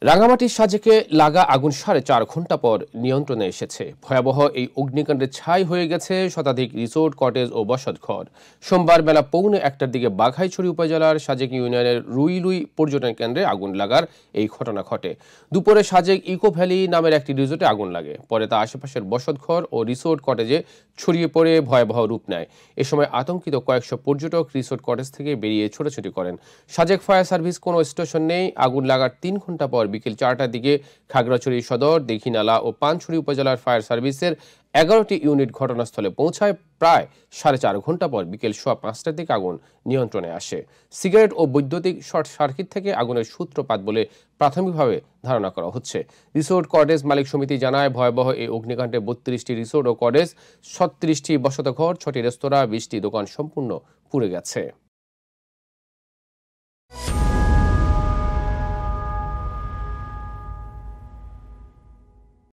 রাঙামাটির সাজেকে লাগা আগুন 4.5 ঘন্টা পর নিয়ন্ত্রণে এসেছে। ভয়াবহ এই অগ্নিকাণ্ডে ছাই হয়ে গেছে শতাধিক রিসোর্ট, কটেজ ও বসতঘর। সোমবার বেলা 1:45টার দিকে বাঘাইছড়ি উপজেলার সাজেক ইউনিয়নের রুইলুই পর্যটন কেন্দ্রে আগুন লাগার এই ঘটনা ঘটে। দুপুরে সাজেক ইকো ভ্যালি নামের একটি রিসোর্টে আগুন লাগে, পরে তা আশেপাশের বসতঘর ও রিসোর্ট, কটেজে ছড়িয়ে পড়ে ভয়াবহ রূপ নেয়। এ সময় আতঙ্কিত কয়েকশো পর্যটক রিসোর্ট, কটেজ থেকে বেরিয়ে ছোটাছুটি করেন। সাজেক ফায়ার সার্ভিস কোনো স্টেশন নেই। আগুন লাগার 3 ঘন্টা পর বিকেল 4টার দিকে খাগড়াছড়ি সদর, দীঘিনালা ও পানছড়ি উপজেলার ফায়ার সার্ভিসের 11টি ইউনিট ঘটনাস্থলে পৌঁছায়। প্রায় 4.5 ঘন্টা পর বিকেল 5:15টার দিকে আগুন নিয়ন্ত্রণে আসে। সিগারেট ও বৈদ্যুতিক শর্ট সার্কিট থেকে আগুনের সূত্রপাত বলে প্রাথমিকভাবে ধারণা করা হচ্ছে। রিসোর্ট, কটেজ মালিক সমিতি জানায়, ভয়াবহ এই অগ্নিকাণ্ডে 32টি রিসোর্ট ও কটেজ, 36টি বসতঘর, 6টি রেস্তোরাঁ, 20টি দোকান সম্পূর্ণ পুড়ে গেছে।